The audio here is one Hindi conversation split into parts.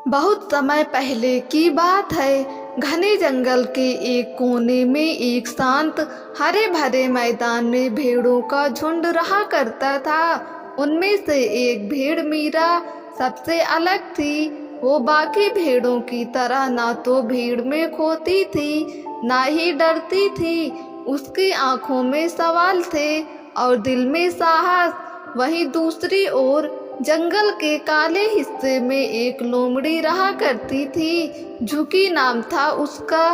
बहुत समय पहले की बात है। घने जंगल के एक कोने में एक शांत हरे भरे मैदान में भेड़ों का झुंड रहा करता था। उनमें से एक भेड़ मीरा सबसे अलग थी। वो बाकी भेड़ों की तरह ना तो भीड़ में खोती थी, ना ही डरती थी। उसकी आंखों में सवाल थे और दिल में साहस। वहीं दूसरी ओर जंगल के काले हिस्से में एक लोमड़ी रहा करती थी। झुकी नाम था उसका।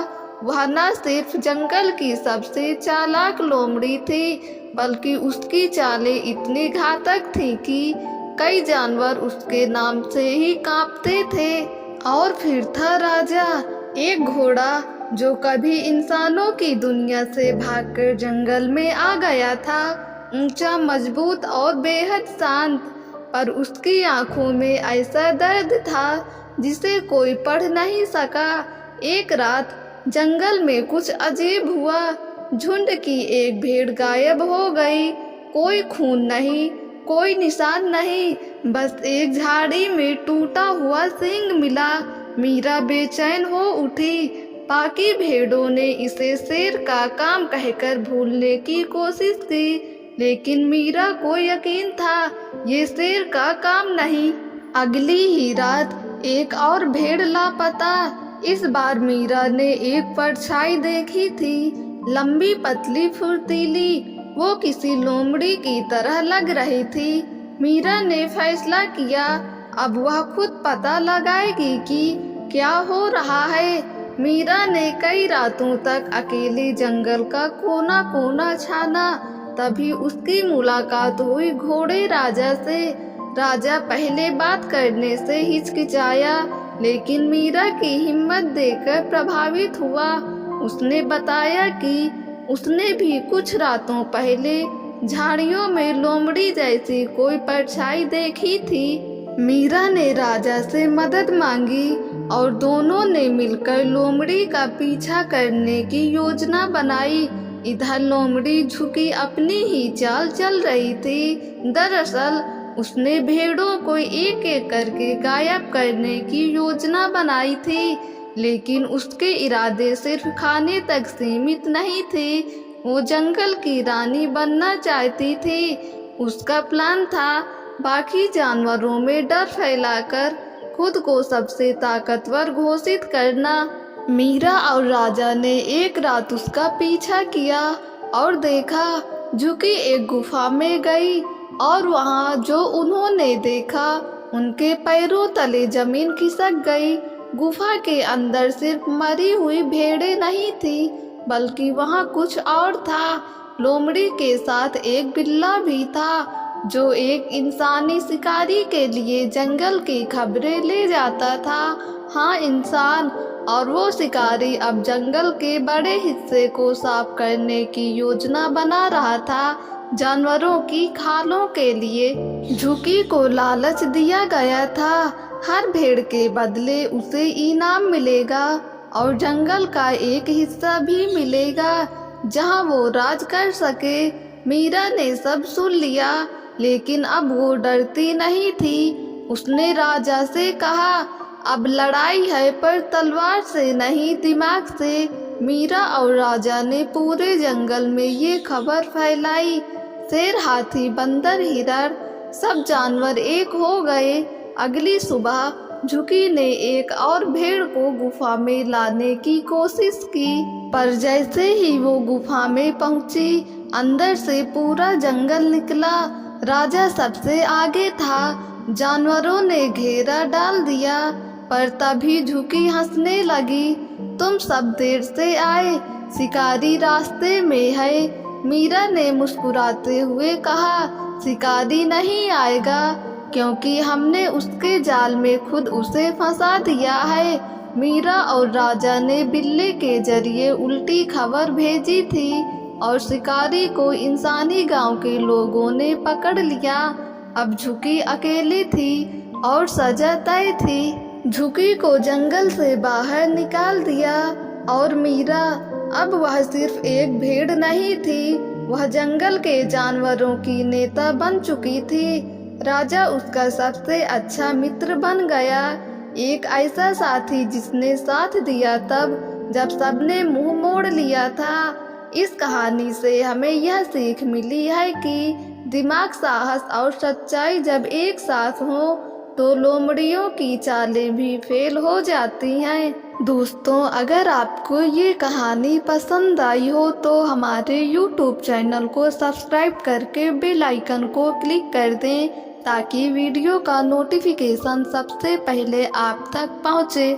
वह न सिर्फ जंगल की सबसे चालाक लोमड़ी थी, बल्कि उसकी चालें इतनी घातक थीं कि कई जानवर उसके नाम से ही कांपते थे। और फिर था राजा, एक घोड़ा जो कभी इंसानों की दुनिया से भागकर जंगल में आ गया था। ऊंचा, मजबूत और बेहद शांत, पर उसकी आंखों में ऐसा दर्द था जिसे कोई पढ़ नहीं सका। एक रात जंगल में कुछ अजीब हुआ। झुंड की एक भेड़ गायब हो गई। कोई खून नहीं, कोई निशान नहीं, बस एक झाड़ी में टूटा हुआ सींग मिला। मीरा बेचैन हो उठी। बाकी भेड़ों ने इसे शेर का काम कहकर भूलने की कोशिश की, लेकिन मीरा को यकीन था ये शेर का काम नहीं। अगली ही रात एक और भेड़ लापता। इस बार मीरा ने एक परछाई देखी थी, लंबी, पतली, फुर्तीली। वो किसी लोमड़ी की तरह लग रही थी। मीरा ने फैसला किया अब वह खुद पता लगाएगी कि क्या हो रहा है। मीरा ने कई रातों तक अकेली जंगल का कोना कोना छाना। तभी उसकी मुलाकात हुई घोड़े राजा से। राजा पहले बात करने से हिचकिचाया, लेकिन मीरा की हिम्मत देखकर प्रभावित हुआ। उसने बताया कि उसने भी कुछ रातों पहले झाड़ियों में लोमड़ी जैसी कोई परछाई देखी थी। मीरा ने राजा से मदद मांगी और दोनों ने मिलकर लोमड़ी का पीछा करने की योजना बनाई। इधर लोमड़ी झुकी अपनी ही चाल चल रही थी। दरअसल उसने भेड़ों को एक एक करके गायब करने की योजना बनाई थी, लेकिन उसके इरादे सिर्फ खाने तक सीमित नहीं थे। वो जंगल की रानी बनना चाहती थी। उसका प्लान था बाकी जानवरों में डर फैलाकर खुद को सबसे ताकतवर घोषित करना। मीरा और राजा ने एक रात उसका पीछा किया और देखा, झुकी एक गुफा में गई। और वहाँ जो उन्होंने देखा, उनके पैरों तले जमीन खिसक गई। गुफा के अंदर सिर्फ मरी हुई भेड़ें नहीं थी, बल्कि वहाँ कुछ और था। लोमड़ी के साथ एक बिल्ला भी था, जो एक इंसानी शिकारी के लिए जंगल की खबरें ले जाता था। हाँ, इंसान। और वो शिकारी अब जंगल के बड़े हिस्से को साफ करने की योजना बना रहा था, जानवरों की खालों के लिए। झुकी को लालच दिया गया था, हर भेड़ के बदले उसे इनाम मिलेगा और जंगल का एक हिस्सा भी मिलेगा जहां वो राज कर सके। मीरा ने सब सुन लिया, लेकिन अब वो डरती नहीं थी। उसने राजा से कहा, अब लड़ाई है, पर तलवार से नहीं, दिमाग से। मीरा और राजा ने पूरे जंगल में ये खबर फैलाई। शेर, हाथी, बंदर, हिरण, सब जानवर एक हो गए। अगली सुबह झुकी ने एक और भेड़ को गुफा में लाने की कोशिश की, पर जैसे ही वो गुफा में पहुंची, अंदर से पूरा जंगल निकला। राजा सबसे आगे था। जानवरों ने घेरा डाल दिया, पर तभी झुकी हंसने लगी। तुम सब देर से आए, शिकारी रास्ते में है। मीरा ने मुस्कुराते हुए कहा, शिकारी नहीं आएगा, क्योंकि हमने उसके जाल में खुद उसे फंसा दिया है। मीरा और राजा ने बिल्ली के जरिए उल्टी खबर भेजी थी और शिकारी को इंसानी गांव के लोगों ने पकड़ लिया। अब झुकी अकेली थी और सजा तय थी। झुकी को जंगल से बाहर निकाल दिया और मीरा, अब वह सिर्फ एक भेड़ नहीं थी, वह जंगल के जानवरों की नेता बन चुकी थी। राजा उसका सबसे अच्छा मित्र बन गया। एक ऐसा साथी जिसने साथ दिया तब जब सबने मुंह मोड़ लिया था। इस कहानी से हमें यह सीख मिली है कि दिमाग, साहस और सच्चाई जब एक साथ हो तो लोमड़ियों की चालें भी फेल हो जाती हैं। दोस्तों, अगर आपको ये कहानी पसंद आई हो तो हमारे YouTube चैनल को सब्सक्राइब करके बेल आइकन को क्लिक कर दें ताकि वीडियो का नोटिफिकेशन सबसे पहले आप तक पहुँचे।